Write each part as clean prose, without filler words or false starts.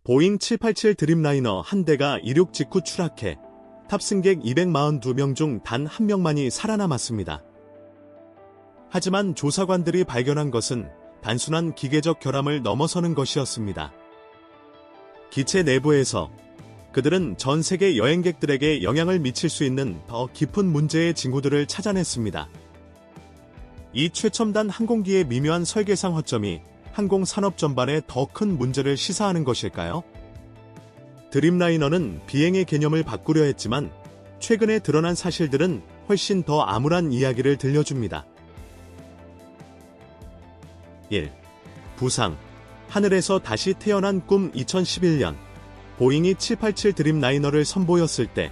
보잉 787 드림라이너 한 대가 이륙 직후 추락해 탑승객 242명 중 단 한 명만이 살아남았습니다. 하지만 조사관들이 발견한 것은 단순한 기계적 결함을 넘어서는 것이었습니다. 기체 내부에서 그들은 전 세계 여행객들에게 영향을 미칠 수 있는 더 깊은 문제의 징후들을 찾아냈습니다. 이 최첨단 항공기의 미묘한 설계상 허점이 항공산업 전반에 더 큰 문제를 시사하는 것일까요? 드림라이너는 비행의 개념을 바꾸려 했지만 최근에 드러난 사실들은 훨씬 더 암울한 이야기를 들려줍니다. 1. 부상. 하늘에서 다시 태어난 꿈. 2011년 보잉이 787 드림라이너를 선보였을 때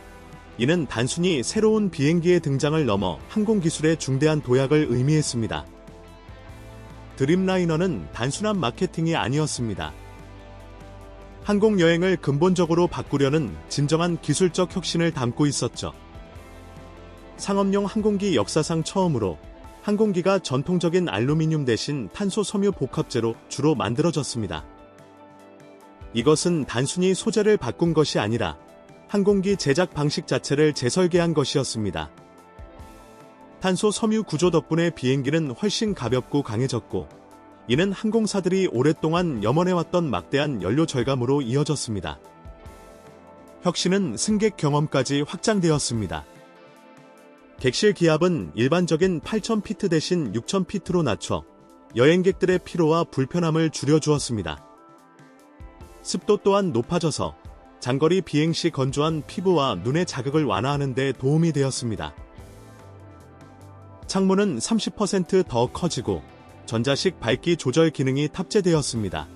이는 단순히 새로운 비행기의 등장을 넘어 항공기술의 중대한 도약을 의미했습니다. 드림라이너는 단순한 마케팅이 아니었습니다. 항공여행을 근본적으로 바꾸려는 진정한 기술적 혁신을 담고 있었죠. 상업용 항공기 역사상 처음으로 항공기가 전통적인 알루미늄 대신 탄소 섬유 복합재로 주로 만들어졌습니다. 이것은 단순히 소재를 바꾼 것이 아니라 항공기 제작 방식 자체를 재설계한 것이었습니다. 탄소 섬유 구조 덕분에 비행기는 훨씬 가볍고 강해졌고, 이는 항공사들이 오랫동안 염원해왔던 막대한 연료 절감으로 이어졌습니다. 혁신은 승객 경험까지 확장되었습니다. 객실 기압은 일반적인 8,000피트 대신 6,000피트로 낮춰 여행객들의 피로와 불편함을 줄여주었습니다. 습도 또한 높아져서 장거리 비행 시 건조한 피부와 눈의 자극을 완화하는 데 도움이 되었습니다. 창문은 30% 더 커지고 전자식 밝기 조절 기능이 탑재되었습니다.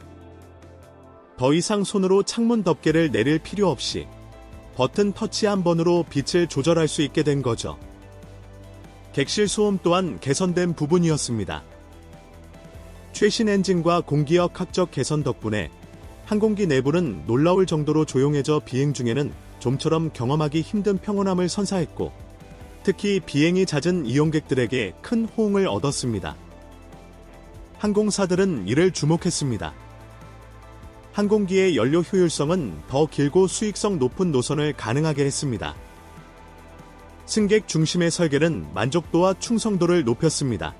더 이상 손으로 창문 덮개를 내릴 필요 없이 버튼 터치 한 번으로 빛을 조절할 수 있게 된 거죠. 객실 소음 또한 개선된 부분이었습니다. 최신 엔진과 공기역 학적 개선 덕분에 항공기 내부는 놀라울 정도로 조용해져 비행 중에는 좀처럼 경험하기 힘든 평온함을 선사했고, 특히 비행이 잦은 이용객들에게 큰 호응을 얻었습니다. 항공사들은 이를 주목했습니다. 항공기의 연료 효율성은 더 길고 수익성 높은 노선을 가능하게 했습니다. 승객 중심의 설계는 만족도와 충성도를 높였습니다.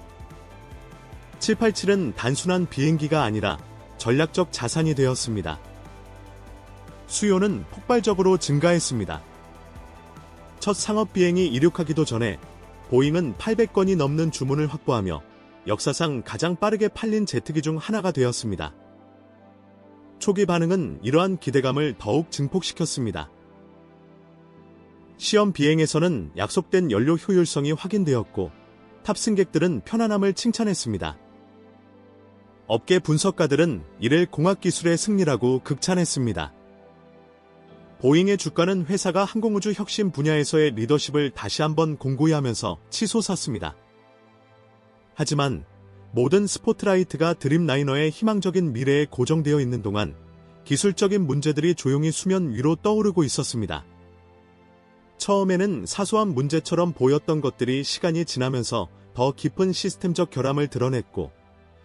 787은 단순한 비행기가 아니라 전략적 자산이 되었습니다. 수요는 폭발적으로 증가했습니다. 첫 상업 비행이 이륙하기도 전에 보잉은 800건이 넘는 주문을 확보하며 역사상 가장 빠르게 팔린 제트기 중 하나가 되었습니다. 초기 반응은 이러한 기대감을 더욱 증폭시켰습니다. 시험 비행에서는 약속된 연료 효율성이 확인되었고, 탑승객들은 편안함을 칭찬했습니다. 업계 분석가들은 이를 공학기술의 승리라고 극찬했습니다. 보잉의 주가는 회사가 항공우주 혁신 분야에서의 리더십을 다시 한번 공고히 하면서 치솟았습니다. 하지만 모든 스포트라이트가 드림라이너의 희망적인 미래에 고정되어 있는 동안 기술적인 문제들이 조용히 수면 위로 떠오르고 있었습니다. 처음에는 사소한 문제처럼 보였던 것들이 시간이 지나면서 더 깊은 시스템적 결함을 드러냈고,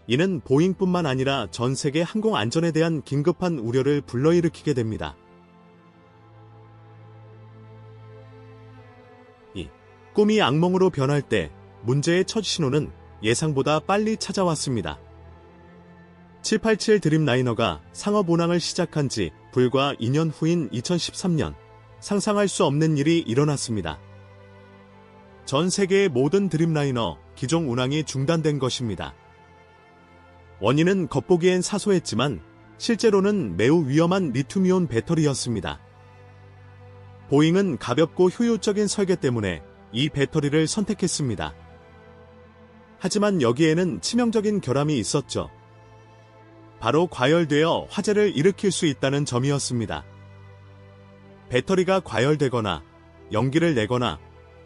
이는 보잉뿐만 아니라 전 세계 항공 안전에 대한 긴급한 우려를 불러일으키게 됩니다. 꿈이 악몽으로 변할 때 문제의 첫 신호는 예상보다 빨리 찾아왔습니다. 787 드림라이너가 상업 운항을 시작한 지 불과 2년 후인 2013년, 상상할 수 없는 일이 일어났습니다. 전 세계의 모든 드림라이너 기종 운항이 중단된 것입니다. 원인은 겉보기엔 사소했지만 실제로는 매우 위험한 리튬이온 배터리였습니다. 보잉은 가볍고 효율적인 설계 때문에 이 배터리를 선택했습니다. 하지만 여기에는 치명적인 결함이 있었죠. 바로 과열되어 화재를 일으킬 수 있다는 점이었습니다. 배터리가 과열되거나 연기를 내거나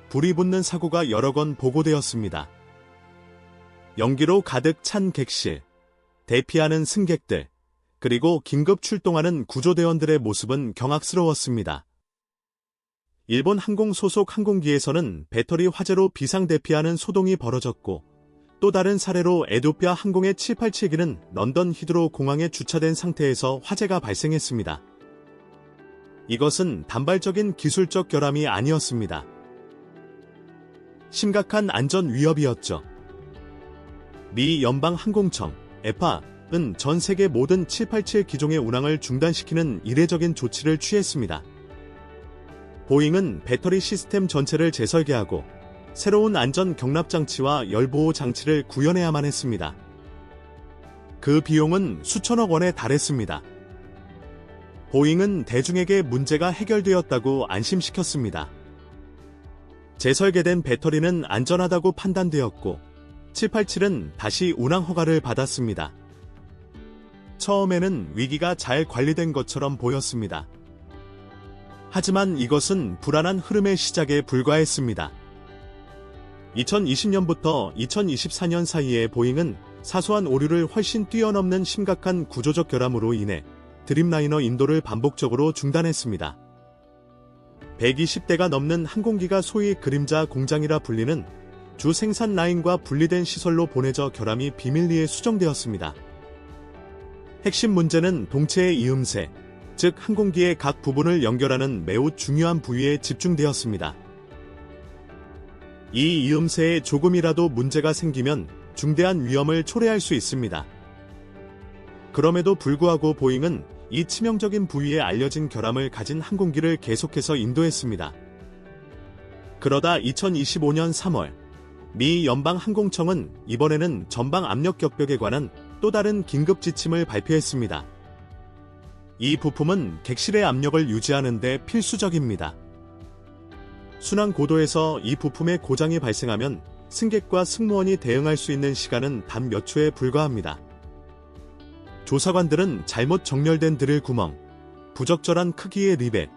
불이 붙는 사고가 여러 건 보고되었습니다. 연기로 가득 찬 객실, 대피하는 승객들, 그리고 긴급 출동하는 구조대원들의 모습은 경악스러웠습니다. 일본 항공 소속 항공기에서는 배터리 화재로 비상대피하는 소동이 벌어졌고, 또 다른 사례로 에티오피아 항공의 787기는 런던 히드로 공항에 주차된 상태에서 화재가 발생했습니다. 이것은 단발적인 기술적 결함이 아니었습니다. 심각한 안전 위협이었죠. 미 연방항공청 FAA는 전 세계 모든 787 기종의 운항을 중단시키는 이례적인 조치를 취했습니다. 보잉은 배터리 시스템 전체를 재설계하고 새로운 안전 경납 장치와 열보호 장치를 구현해야만 했습니다. 그 비용은 수천억 원에 달했습니다. 보잉은 대중에게 문제가 해결되었다고 안심시켰습니다. 재설계된 배터리는 안전하다고 판단되었고 787은 다시 운항 허가를 받았습니다. 처음에는 위기가 잘 관리된 것처럼 보였습니다. 하지만 이것은 불안한 흐름의 시작에 불과했습니다. 2020년부터 2024년 사이에 보잉은 사소한 오류를 훨씬 뛰어넘는 심각한 구조적 결함으로 인해 드림라이너 인도를 반복적으로 중단했습니다. 120대가 넘는 항공기가 소위 그림자 공장이라 불리는 주 생산 라인과 분리된 시설로 보내져 결함이 비밀리에 수정되었습니다. 핵심 문제는 동체의 이음새, 즉 항공기의 각 부분을 연결하는 매우 중요한 부위에 집중되었습니다. 이 이음새에 조금이라도 문제가 생기면 중대한 위험을 초래할 수 있습니다. 그럼에도 불구하고 보잉은 이 치명적인 부위에 알려진 결함을 가진 항공기를 계속해서 인도했습니다. 그러다 2025년 3월, 미 연방항공청은 이번에는 전방 압력 격벽에 관한 또 다른 긴급 지침을 발표했습니다. 이 부품은 객실의 압력을 유지하는 데 필수적입니다. 순항 고도에서 이 부품의 고장이 발생하면 승객과 승무원이 대응할 수 있는 시간은 단 몇 초에 불과합니다. 조사관들은 잘못 정렬된 드릴 구멍, 부적절한 크기의 리벳,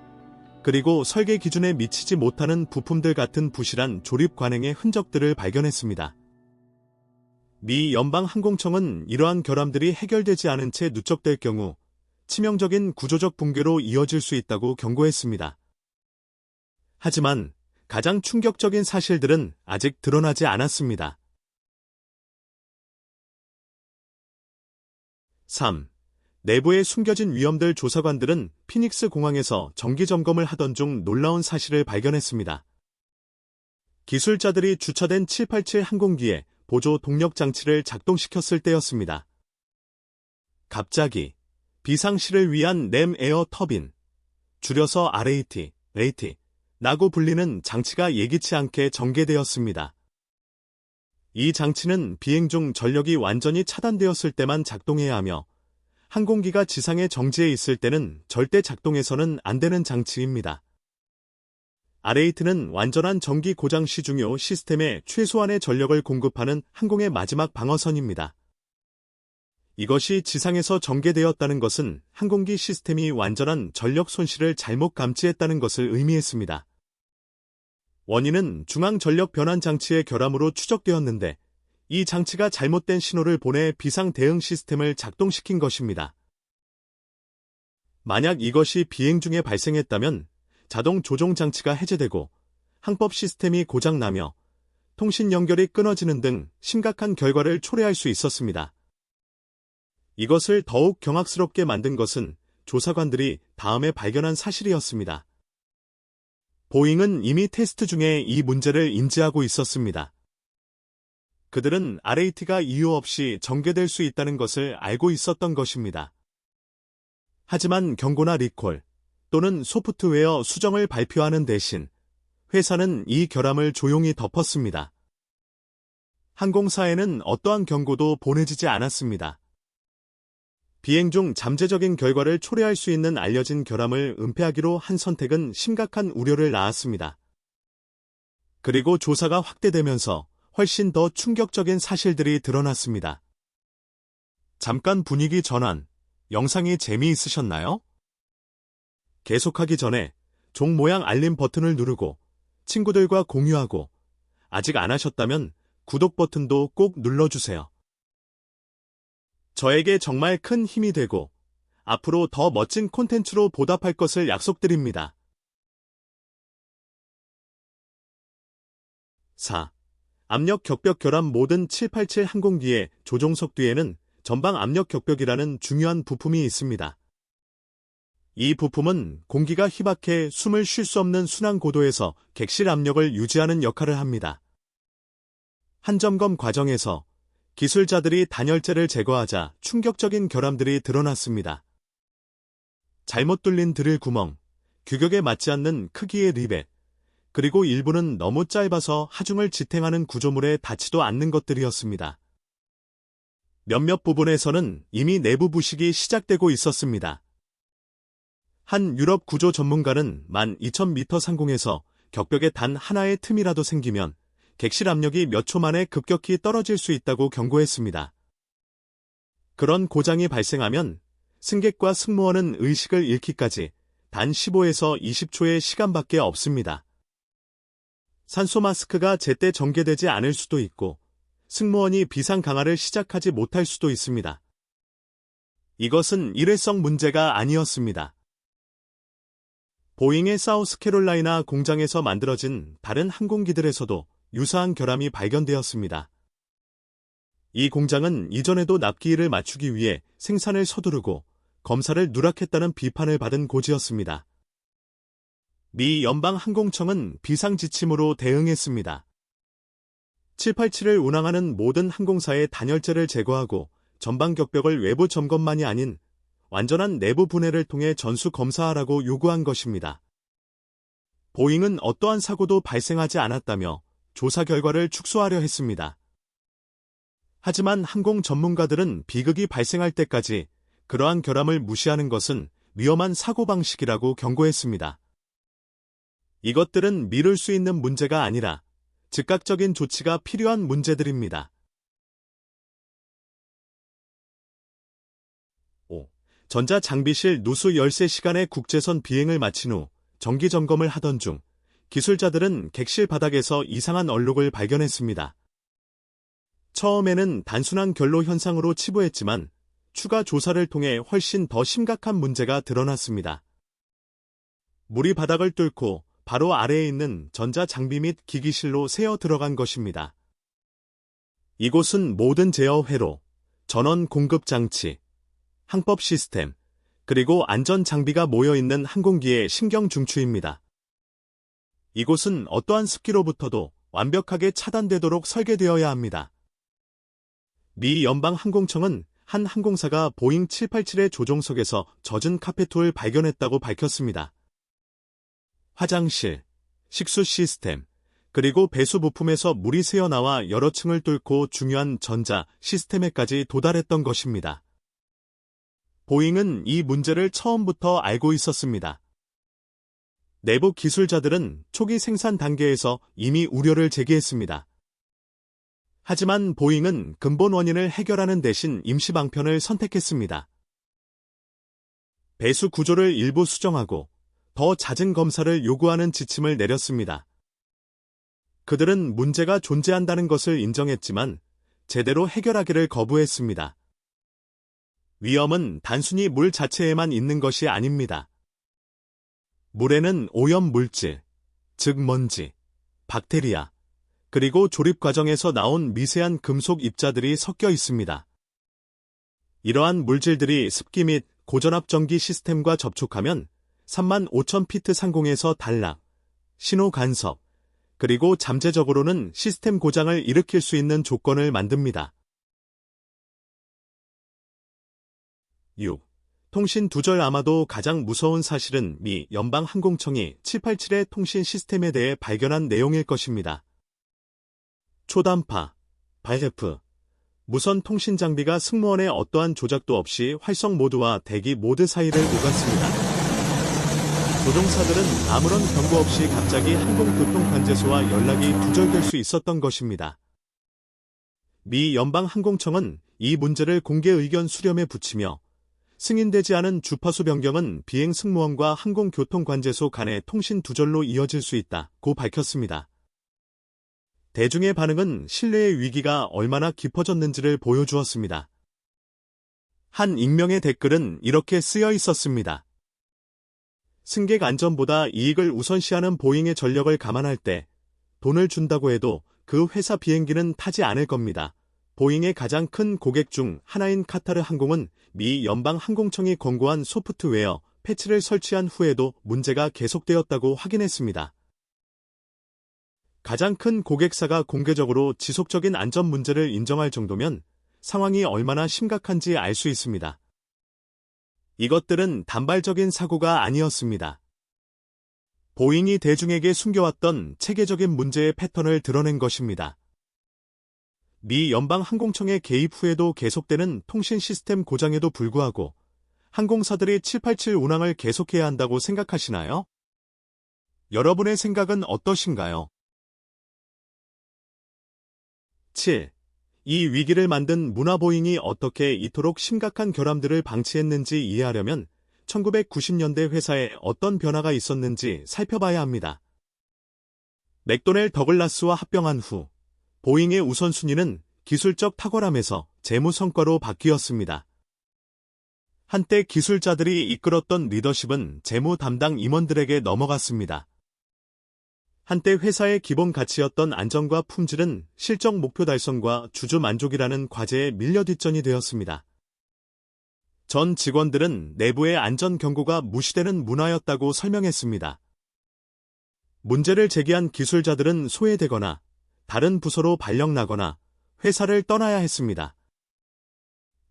그리고 설계 기준에 미치지 못하는 부품들 같은 부실한 조립 관행의 흔적들을 발견했습니다. 미 연방항공청은 이러한 결함들이 해결되지 않은 채 누적될 경우 치명적인 구조적 붕괴로 이어질 수 있다고 경고했습니다. 하지만 가장 충격적인 사실들은 아직 드러나지 않았습니다. 3. 내부에 숨겨진 위험들. 조사관들은 피닉스 공항에서 정기 점검을 하던 중 놀라운 사실을 발견했습니다. 기술자들이 주차된 787 항공기에 보조 동력 장치를 작동시켰을 때였습니다. 갑자기 비상시를 위한 램 에어 터빈, 줄여서 RAT, 라고 불리는 장치가 예기치 않게 전개되었습니다. 이 장치는 비행 중 전력이 완전히 차단되었을 때만 작동해야 하며 항공기가 지상에 정지해 있을 때는 절대 작동해서는 안 되는 장치입니다. RAT는 완전한 전기 고장 시 중요 시스템에 최소한의 전력을 공급하는 항공의 마지막 방어선입니다. 이것이 지상에서 전개되었다는 것은 항공기 시스템이 완전한 전력 손실을 잘못 감지했다는 것을 의미했습니다. 원인은 중앙 전력 변환 장치의 결함으로 추적되었는데 이 장치가 잘못된 신호를 보내 비상 대응 시스템을 작동시킨 것입니다. 만약 이것이 비행 중에 발생했다면 자동 조종 장치가 해제되고 항법 시스템이 고장나며 통신 연결이 끊어지는 등 심각한 결과를 초래할 수 있었습니다. 이것을 더욱 경악스럽게 만든 것은 조사관들이 다음에 발견한 사실이었습니다. 보잉은 이미 테스트 중에 이 문제를 인지하고 있었습니다. 그들은 RAT가 이유 없이 전개될 수 있다는 것을 알고 있었던 것입니다. 하지만 경고나 리콜 또는 소프트웨어 수정을 발표하는 대신 회사는 이 결함을 조용히 덮었습니다. 항공사에는 어떠한 경고도 보내지지 않았습니다. 비행 중 잠재적인 결과를 초래할 수 있는 알려진 결함을 은폐하기로 한 선택은 심각한 우려를 낳았습니다. 그리고 조사가 확대되면서 훨씬 더 충격적인 사실들이 드러났습니다. 잠깐 분위기 전환. 영상이 재미있으셨나요? 계속하기 전에 종 모양 알림 버튼을 누르고 친구들과 공유하고 아직 안 하셨다면 구독 버튼도 꼭 눌러주세요. 저에게 정말 큰 힘이 되고 앞으로 더 멋진 콘텐츠로 보답할 것을 약속드립니다. 4. 압력 격벽 결함 모든 787 항공기의 조종석 뒤에는 전방 압력 격벽이라는 중요한 부품이 있습니다. 이 부품은 공기가 희박해 숨을 쉴 수 없는 순항 고도에서 객실 압력을 유지하는 역할을 합니다. 한 점검 과정에서 기술자들이 단열재를 제거하자 충격적인 결함들이 드러났습니다. 잘못 뚫린 드릴 구멍, 규격에 맞지 않는 크기의 리벳, 그리고 일부는 너무 짧아서 하중을 지탱하는 구조물에 닿지도 않는 것들이었습니다. 몇몇 부분에서는 이미 내부 부식이 시작되고 있었습니다. 한 유럽 구조 전문가는 12,000m 상공에서 격벽에 단 하나의 틈이라도 생기면 객실 압력이 몇 초 만에 급격히 떨어질 수 있다고 경고했습니다. 그런 고장이 발생하면 승객과 승무원은 의식을 잃기까지 단 15에서 20초의 시간밖에 없습니다. 산소 마스크가 제때 전개되지 않을 수도 있고 승무원이 비상 강화를 시작하지 못할 수도 있습니다. 이것은 일회성 문제가 아니었습니다. 보잉의 사우스캐롤라이나 공장에서 만들어진 다른 항공기들에서도 유사한 결함이 발견되었습니다. 이 공장은 이전에도 납기일을 맞추기 위해 생산을 서두르고 검사를 누락했다는 비판을 받은 고지였습니다. 미 연방항공청은 비상지침으로 대응했습니다. 787을 운항하는 모든 항공사의 단열재를 제거하고 전방 격벽을 외부 점검만이 아닌 완전한 내부 분해를 통해 전수 검사하라고 요구한 것입니다. 보잉은 어떠한 사고도 발생하지 않았다며 조사 결과를 축소하려 했습니다. 하지만 항공 전문가들은 비극이 발생할 때까지 그러한 결함을 무시하는 것은 위험한 사고방식이라고 경고했습니다. 이것들은 미룰 수 있는 문제가 아니라 즉각적인 조치가 필요한 문제들입니다. 5. 전자장비실 누수 13시간의 국제선 비행을 마친 후 정기점검을 하던 중 기술자들은 객실 바닥에서 이상한 얼룩을 발견했습니다. 처음에는 단순한 결로 현상으로 치부했지만 추가 조사를 통해 훨씬 더 심각한 문제가 드러났습니다. 물이 바닥을 뚫고 바로 아래에 있는 전자장비 및 기기실로 새어 들어간 것입니다. 이곳은 모든 제어 회로, 전원 공급 장치, 항법 시스템, 그리고 안전 장비가 모여있는 항공기의 신경 중추입니다. 이곳은 어떠한 습기로부터도 완벽하게 차단되도록 설계되어야 합니다. 미 연방항공청은 한 항공사가 보잉 787의 조종석에서 젖은 카페토를 발견했다고 밝혔습니다. 화장실, 식수 시스템, 그리고 배수 부품에서 물이 새어나와 여러 층을 뚫고 중요한 전자 시스템에까지 도달했던 것입니다. 보잉은 이 문제를 처음부터 알고 있었습니다. 내부 기술자들은 초기 생산 단계에서 이미 우려를 제기했습니다. 하지만 보잉은 근본 원인을 해결하는 대신 임시 방편을 선택했습니다. 배수 구조를 일부 수정하고 더 잦은 검사를 요구하는 지침을 내렸습니다. 그들은 문제가 존재한다는 것을 인정했지만 제대로 해결하기를 거부했습니다. 위험은 단순히 물 자체에만 있는 것이 아닙니다. 물에는 오염 물질, 즉 먼지, 박테리아, 그리고 조립 과정에서 나온 미세한 금속 입자들이 섞여 있습니다. 이러한 물질들이 습기 및 고전압 전기 시스템과 접촉하면 35,000피트 상공에서 단락, 신호 간섭, 그리고 잠재적으로는 시스템 고장을 일으킬 수 있는 조건을 만듭니다. 6. 통신 두절. 아마도 가장 무서운 사실은 미 연방항공청이 787의 통신 시스템에 대해 발견한 내용일 것입니다. 초단파, 발레프, 무선 통신 장비가 승무원의 어떠한 조작도 없이 활성 모드와 대기 모드 사이를 오갔습니다. 조종사들은 아무런 경고 없이 갑자기 항공교통관제소와 연락이 두절될 수 있었던 것입니다. 미 연방항공청은 이 문제를 공개 의견 수렴에 붙이며 승인되지 않은 주파수 변경은 비행 승무원과 항공교통관제소 간의 통신 두절로 이어질 수 있다고 밝혔습니다. 대중의 반응은 신뢰의 위기가 얼마나 깊어졌는지를 보여주었습니다. 한 익명의 댓글은 이렇게 쓰여 있었습니다. 승객 안전보다 이익을 우선시하는 보잉의 전력을 감안할 때 돈을 준다고 해도 그 회사 비행기는 타지 않을 겁니다. 보잉의 가장 큰 고객 중 하나인 카타르 항공은 미 연방 항공청이 권고한 소프트웨어 패치를 설치한 후에도 문제가 계속되었다고 확인했습니다. 가장 큰 고객사가 공개적으로 지속적인 안전 문제를 인정할 정도면 상황이 얼마나 심각한지 알 수 있습니다. 이것들은 단발적인 사고가 아니었습니다. 보잉이 대중에게 숨겨왔던 체계적인 문제의 패턴을 드러낸 것입니다. 미 연방항공청의 개입 후에도 계속되는 통신 시스템 고장에도 불구하고 항공사들이 787 운항을 계속해야 한다고 생각하시나요? 여러분의 생각은 어떠신가요? 7. 이 위기를 만든 문화보잉이 어떻게 이토록 심각한 결함들을 방치했는지 이해하려면 1990년대 회사에 어떤 변화가 있었는지 살펴봐야 합니다. 맥도넬 더글라스와 합병한 후 보잉의 우선순위는 기술적 탁월함에서 재무 성과로 바뀌었습니다. 한때 기술자들이 이끌었던 리더십은 재무 담당 임원들에게 넘어갔습니다. 한때 회사의 기본 가치였던 안전과 품질은 실적 목표 달성과 주주 만족이라는 과제에 밀려 뒷전이 되었습니다. 전 직원들은 내부의 안전 경고가 무시되는 문화였다고 설명했습니다. 문제를 제기한 기술자들은 소외되거나 다른 부서로 발령나거나 회사를 떠나야 했습니다.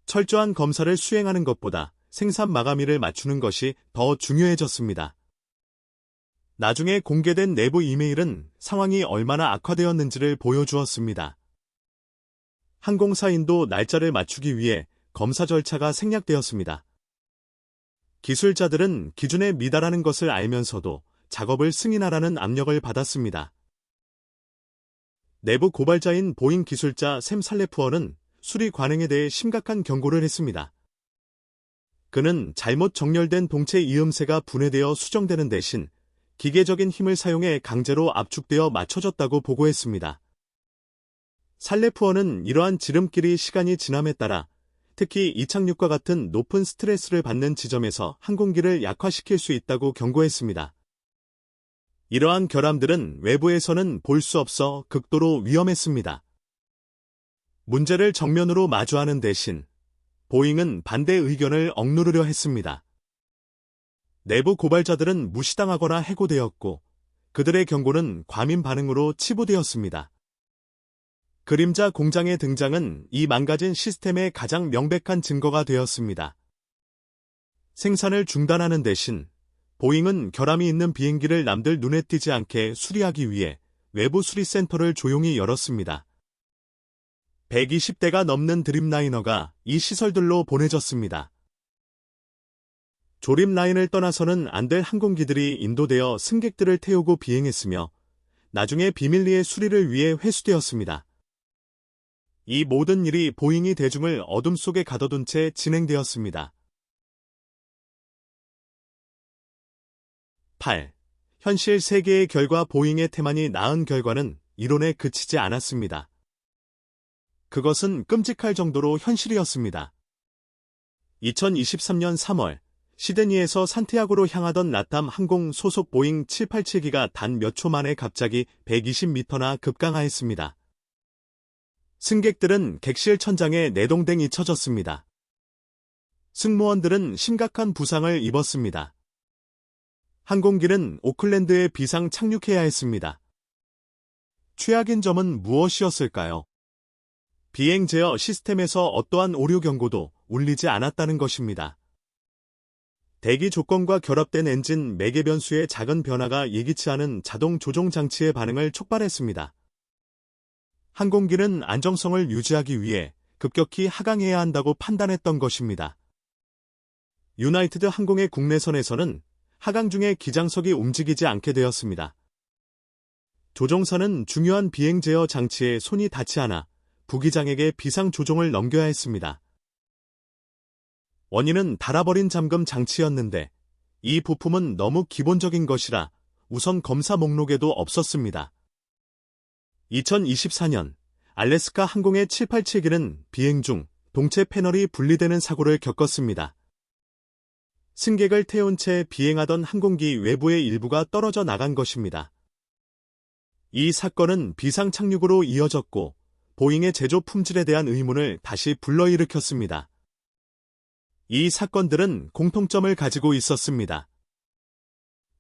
철저한 검사를 수행하는 것보다 생산 마감일을 맞추는 것이 더 중요해졌습니다. 나중에 공개된 내부 이메일은 상황이 얼마나 악화되었는지를 보여주었습니다. 항공사인도 날짜를 맞추기 위해 검사 절차가 생략되었습니다. 기술자들은 기준에 미달하는 것을 알면서도 작업을 승인하라는 압력을 받았습니다. 내부 고발자인 보잉 기술자 샘 살레프어는 수리 관행에 대해 심각한 경고를 했습니다. 그는 잘못 정렬된 동체 이음새가 분해되어 수정되는 대신 기계적인 힘을 사용해 강제로 압축되어 맞춰졌다고 보고했습니다. 살레프어는 이러한 지름길이 시간이 지남에 따라 특히 이착륙과 같은 높은 스트레스를 받는 지점에서 항공기를 약화시킬 수 있다고 경고했습니다. 이러한 결함들은 외부에서는 볼 수 없어 극도로 위험했습니다. 문제를 정면으로 마주하는 대신 보잉은 반대 의견을 억누르려 했습니다. 내부 고발자들은 무시당하거나 해고되었고 그들의 경고는 과민 반응으로 치부되었습니다. 그림자 공장의 등장은 이 망가진 시스템의 가장 명백한 증거가 되었습니다. 생산을 중단하는 대신 보잉은 결함이 있는 비행기를 남들 눈에 띄지 않게 수리하기 위해 외부 수리센터를 조용히 열었습니다. 120대가 넘는 드림라이너가 이 시설들로 보내졌습니다. 조립 라인을 떠나서는 안 될 항공기들이 인도되어 승객들을 태우고 비행했으며 나중에 비밀리에 수리를 위해 회수되었습니다. 이 모든 일이 보잉이 대중을 어둠 속에 가둬둔 채 진행되었습니다. 8. 현실 세계의 결과 보잉의 태만이 낳은 결과는 이론에 그치지 않았습니다. 그것은 끔찍할 정도로 현실이었습니다. 2023년 3월 시드니에서 산티아고로 향하던 라탐 항공 소속 보잉 787기가 단 몇 초 만에 갑자기 120m나 급강하했습니다. 승객들은 객실 천장에 내동댕이 쳐졌습니다. 승무원들은 심각한 부상을 입었습니다. 항공기는 오클랜드에 비상 착륙해야 했습니다. 최악인 점은 무엇이었을까요? 비행 제어 시스템에서 어떠한 오류 경고도 울리지 않았다는 것입니다. 대기 조건과 결합된 엔진 매개 변수의 작은 변화가 예기치 않은 자동 조종 장치의 반응을 촉발했습니다. 항공기는 안정성을 유지하기 위해 급격히 하강해야 한다고 판단했던 것입니다. 유나이티드 항공의 국내선에서는 하강 중에 기장석이 움직이지 않게 되었습니다. 조종사는 중요한 비행 제어 장치에 손이 닿지 않아 부기장에게 비상 조종을 넘겨야 했습니다. 원인은 닳아버린 잠금 장치였는데 이 부품은 너무 기본적인 것이라 우선 검사 목록에도 없었습니다. 2024년 알래스카 항공의 787기는 비행 중 동체 패널이 분리되는 사고를 겪었습니다. 승객을 태운 채 비행하던 항공기 외부의 일부가 떨어져 나간 것입니다. 이 사건은 비상 착륙으로 이어졌고 보잉의 제조 품질에 대한 의문을 다시 불러일으켰습니다. 이 사건들은 공통점을 가지고 있었습니다.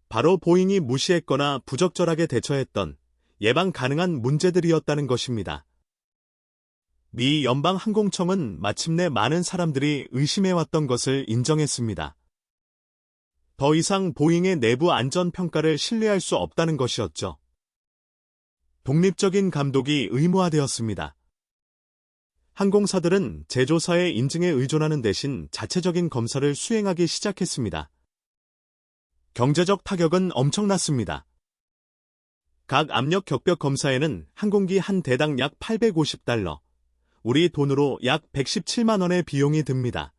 바로 보잉이 무시했거나 부적절하게 대처했던 예방 가능한 문제들이었다는 것입니다. 미 연방항공청은 마침내 많은 사람들이 의심해왔던 것을 인정했습니다. 더 이상 보잉의 내부 안전평가를 신뢰할 수 없다는 것이었죠. 독립적인 감독이 의무화되었습니다. 항공사들은 제조사의 인증에 의존하는 대신 자체적인 검사를 수행하기 시작했습니다. 경제적 타격은 엄청났습니다. 각 압력 격벽 검사에는 항공기 한 대당 약 $850, 우리 돈으로 약 117만 원의 비용이 듭니다.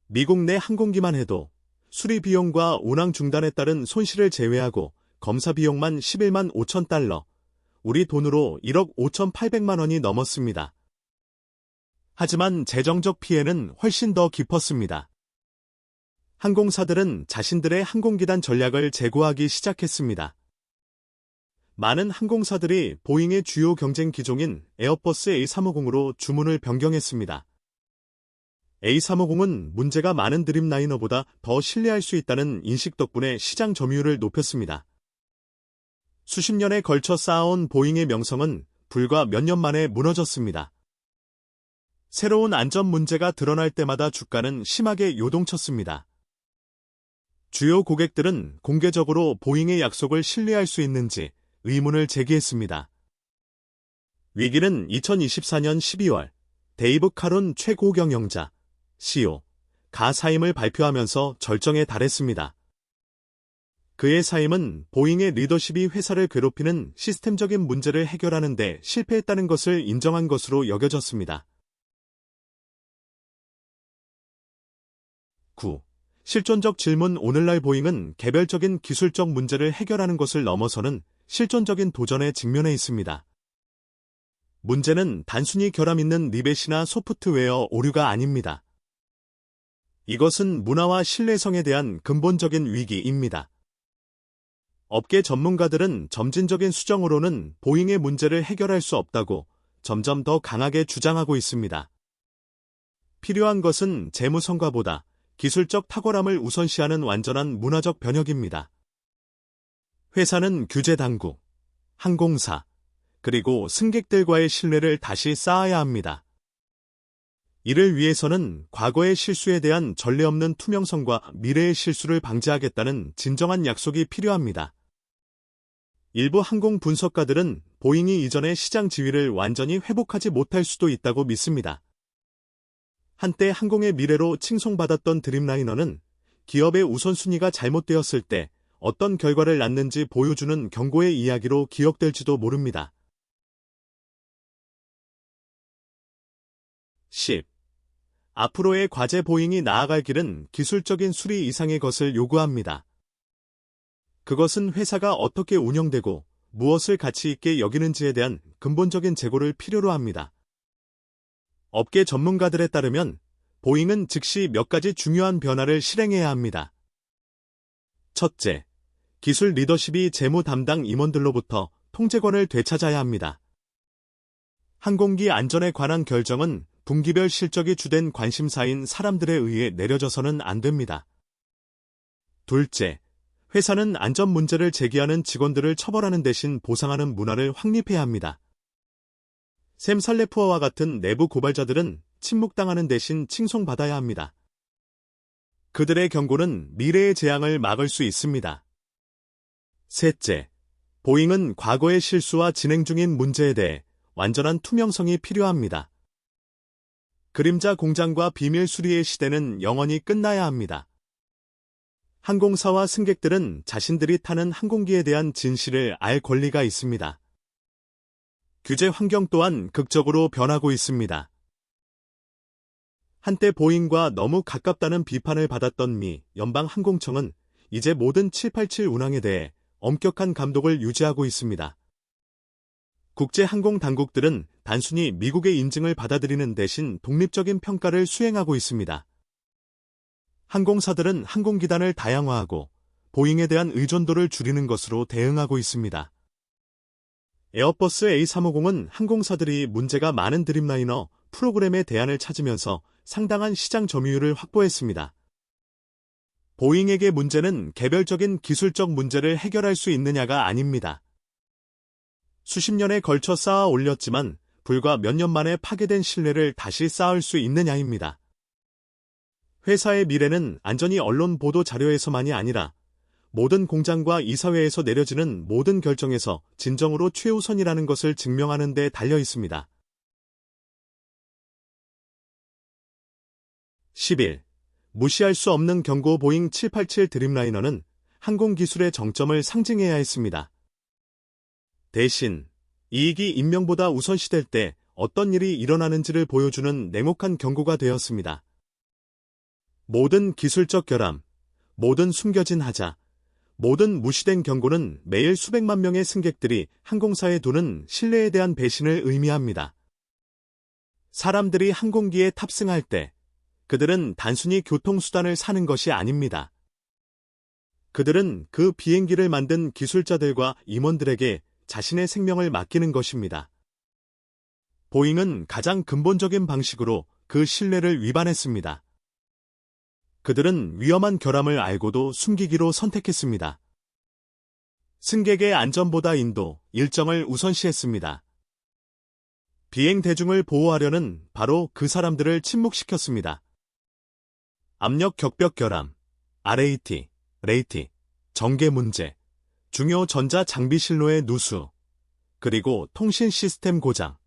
미국 내 항공기만 해도 수리 비용과 운항 중단에 따른 손실을 제외하고 검사 비용만 $11만 5천, 우리 돈으로 1억 5,800만 원이 넘었습니다. 하지만 재정적 피해는 훨씬 더 깊었습니다. 항공사들은 자신들의 항공기단 전략을 재고하기 시작했습니다. 많은 항공사들이 보잉의 주요 경쟁 기종인 에어버스 A350으로 주문을 변경했습니다. A350은 문제가 많은 드림라이너보다 더 신뢰할 수 있다는 인식 덕분에 시장 점유율을 높였습니다. 수십 년에 걸쳐 쌓아온 보잉의 명성은 불과 몇 년 만에 무너졌습니다. 새로운 안전 문제가 드러날 때마다 주가는 심하게 요동쳤습니다. 주요 고객들은 공개적으로 보잉의 약속을 신뢰할 수 있는지 의문을 제기했습니다. 위기는 2024년 12월 데이브 카론 최고경영자, CEO,가 사임을 발표하면서 절정에 달했습니다. 그의 사임은 보잉의 리더십이 회사를 괴롭히는 시스템적인 문제를 해결하는 데 실패했다는 것을 인정한 것으로 여겨졌습니다. 9. 실존적 질문. 오늘날 보잉은 개별적인 기술적 문제를 해결하는 것을 넘어서는 실존적인 도전에 직면해 있습니다. 문제는 단순히 결함 있는 리벳이나 소프트웨어 오류가 아닙니다. 이것은 문화와 신뢰성에 대한 근본적인 위기입니다. 업계 전문가들은 점진적인 수정으로는 보잉의 문제를 해결할 수 없다고 점점 더 강하게 주장하고 있습니다. 필요한 것은 재무 성과보다 기술적 탁월함을 우선시하는 완전한 문화적 변혁입니다. 회사는 규제 당국, 항공사, 그리고 승객들과의 신뢰를 다시 쌓아야 합니다. 이를 위해서는 과거의 실수에 대한 전례 없는 투명성과 미래의 실수를 방지하겠다는 진정한 약속이 필요합니다. 일부 항공 분석가들은 보잉이 이전의 시장 지위를 완전히 회복하지 못할 수도 있다고 믿습니다. 한때 항공의 미래로 칭송받았던 드림라이너는 기업의 우선순위가 잘못되었을 때 어떤 결과를 낳는지 보여주는 경고의 이야기로 기억될지도 모릅니다. 10. 앞으로의 과제. 보잉이 나아갈 길은 기술적인 수리 이상의 것을 요구합니다. 그것은 회사가 어떻게 운영되고 무엇을 가치 있게 여기는지에 대한 근본적인 재고를 필요로 합니다. 업계 전문가들에 따르면 보잉은 즉시 몇 가지 중요한 변화를 실행해야 합니다. 첫째, 기술 리더십이 재무 담당 임원들로부터 통제권을 되찾아야 합니다. 항공기 안전에 관한 결정은 분기별 실적이 주된 관심사인 사람들에 의해 내려져서는 안 됩니다. 둘째, 회사는 안전 문제를 제기하는 직원들을 처벌하는 대신 보상하는 문화를 확립해야 합니다. 샘 살레푸어와 같은 내부 고발자들은 침묵당하는 대신 칭송받아야 합니다. 그들의 경고는 미래의 재앙을 막을 수 있습니다. 셋째, 보잉은 과거의 실수와 진행 중인 문제에 대해 완전한 투명성이 필요합니다. 그림자 공장과 비밀 수리의 시대는 영원히 끝나야 합니다. 항공사와 승객들은 자신들이 타는 항공기에 대한 진실을 알 권리가 있습니다. 규제 환경 또한 극적으로 변하고 있습니다. 한때 보잉과 너무 가깝다는 비판을 받았던 미 연방항공청은 이제 모든 787 운항에 대해 엄격한 감독을 유지하고 있습니다. 국제항공당국들은 단순히 미국의 인증을 받아들이는 대신 독립적인 평가를 수행하고 있습니다. 항공사들은 항공기단을 다양화하고 보잉에 대한 의존도를 줄이는 것으로 대응하고 있습니다. 에어버스 A350은 항공사들이 문제가 많은 드림라이너 프로그램의 대안을 찾으면서 상당한 시장 점유율을 확보했습니다. 보잉에게 문제는 개별적인 기술적 문제를 해결할 수 있느냐가 아닙니다. 수십 년에 걸쳐 쌓아 올렸지만 불과 몇 년 만에 파괴된 신뢰를 다시 쌓을 수 있느냐입니다. 회사의 미래는 안전이 언론 보도 자료에서만이 아니라 모든 공장과 이사회에서 내려지는 모든 결정에서 진정으로 최우선이라는 것을 증명하는 데 달려 있습니다. 11. 무시할 수 없는 경고. 보잉 787 드림라이너는 항공기술의 정점을 상징해야 했습니다. 대신 이익이 인명보다 우선시될 때 어떤 일이 일어나는지를 보여주는 냉혹한 경고가 되었습니다. 모든 기술적 결함, 모든 숨겨진 하자, 모든 무시된 경고는 매일 수백만 명의 승객들이 항공사에 두는 신뢰에 대한 배신을 의미합니다. 사람들이 항공기에 탑승할 때 그들은 단순히 교통수단을 사는 것이 아닙니다. 그들은 그 비행기를 만든 기술자들과 임원들에게 자신의 생명을 맡기는 것입니다. 보잉은 가장 근본적인 방식으로 그 신뢰를 위반했습니다. 그들은 위험한 결함을 알고도 숨기기로 선택했습니다. 승객의 안전보다 인도, 일정을 우선시했습니다. 비행 대중을 보호하려는 바로 그 사람들을 침묵시켰습니다. 압력 격벽 결함, RAT, 레이티, 전개 문제, 중요 전자 장비 실로의 누수, 그리고 통신 시스템 고장.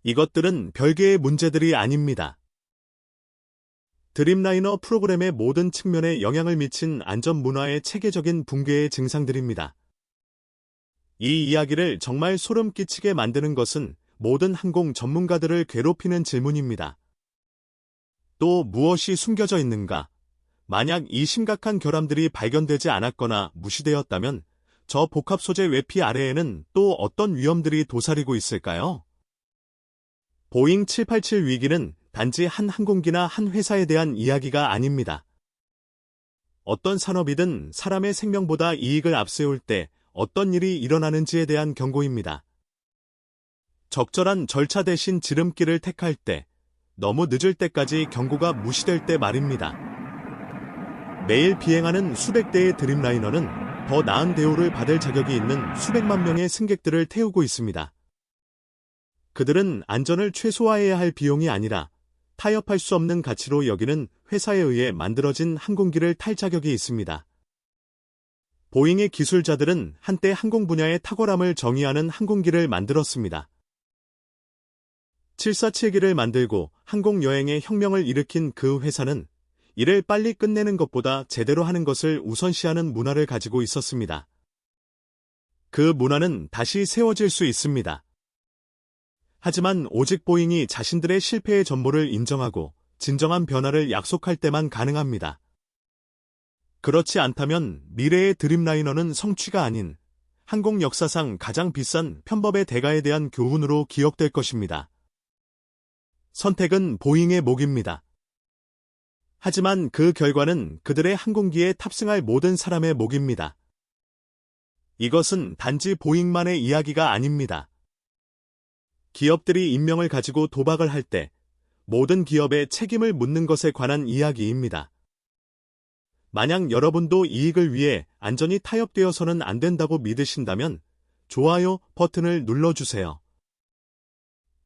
이것들은 별개의 문제들이 아닙니다. 드림라이너 프로그램의 모든 측면에 영향을 미친 안전 문화의 체계적인 붕괴의 증상들입니다. 이 이야기를 정말 소름 끼치게 만드는 것은 모든 항공 전문가들을 괴롭히는 질문입니다. 또 무엇이 숨겨져 있는가? 만약 이 심각한 결함들이 발견되지 않았거나 무시되었다면 저 복합 소재 외피 아래에는 또 어떤 위험들이 도사리고 있을까요? 보잉 787 위기는 단지 한 항공기나 한 회사에 대한 이야기가 아닙니다. 어떤 산업이든 사람의 생명보다 이익을 앞세울 때 어떤 일이 일어나는지에 대한 경고입니다. 적절한 절차 대신 지름길을 택할 때, 너무 늦을 때까지 경고가 무시될 때 말입니다. 매일 비행하는 수백 대의 드림라이너는 더 나은 대우를 받을 자격이 있는 수백만 명의 승객들을 태우고 있습니다. 그들은 안전을 최소화해야 할 비용이 아니라 타협할 수 없는 가치로 여기는 회사에 의해 만들어진 항공기를 탈 자격이 있습니다. 보잉의 기술자들은 한때 항공 분야의 탁월함을 정의하는 항공기를 만들었습니다. 747기를 만들고 항공여행의 혁명을 일으킨 그 회사는 일을 빨리 끝내는 것보다 제대로 하는 것을 우선시하는 문화를 가지고 있었습니다. 그 문화는 다시 세워질 수 있습니다. 하지만 오직 보잉이 자신들의 실패의 전모를 인정하고 진정한 변화를 약속할 때만 가능합니다. 그렇지 않다면 미래의 드림라이너는 성취가 아닌 항공 역사상 가장 비싼 편법의 대가에 대한 교훈으로 기억될 것입니다. 선택은 보잉의 몫입니다. 하지만 그 결과는 그들의 항공기에 탑승할 모든 사람의 몫입니다. 이것은 단지 보잉만의 이야기가 아닙니다. 기업들이 인명을 가지고 도박을 할 때 모든 기업에 책임을 묻는 것에 관한 이야기입니다. 만약 여러분도 이익을 위해 안전이 타협되어서는 안 된다고 믿으신다면 좋아요 버튼을 눌러주세요.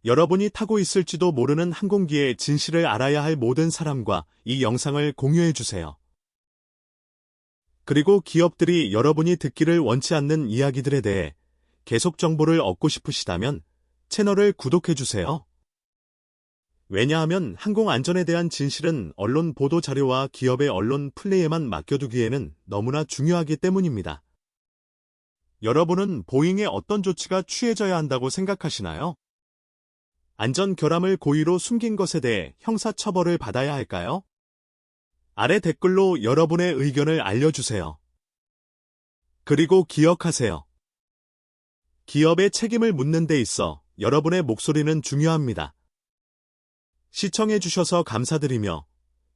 여러분이 타고 있을지도 모르는 항공기의 진실을 알아야 할 모든 사람과 이 영상을 공유해주세요. 그리고 기업들이 여러분이 듣기를 원치 않는 이야기들에 대해 계속 정보를 얻고 싶으시다면 채널을 구독해주세요. 왜냐하면 항공 안전에 대한 진실은 언론 보도 자료와 기업의 언론 플레이에만 맡겨두기에는 너무나 중요하기 때문입니다. 여러분은 보잉에 어떤 조치가 취해져야 한다고 생각하시나요? 안전 결함을 고의로 숨긴 것에 대해 형사처벌을 받아야 할까요? 아래 댓글로 여러분의 의견을 알려주세요. 그리고 기억하세요. 기업의 책임을 묻는 데 있어 여러분의 목소리는 중요합니다. 시청해주셔서 감사드리며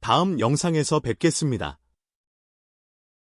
다음 영상에서 뵙겠습니다.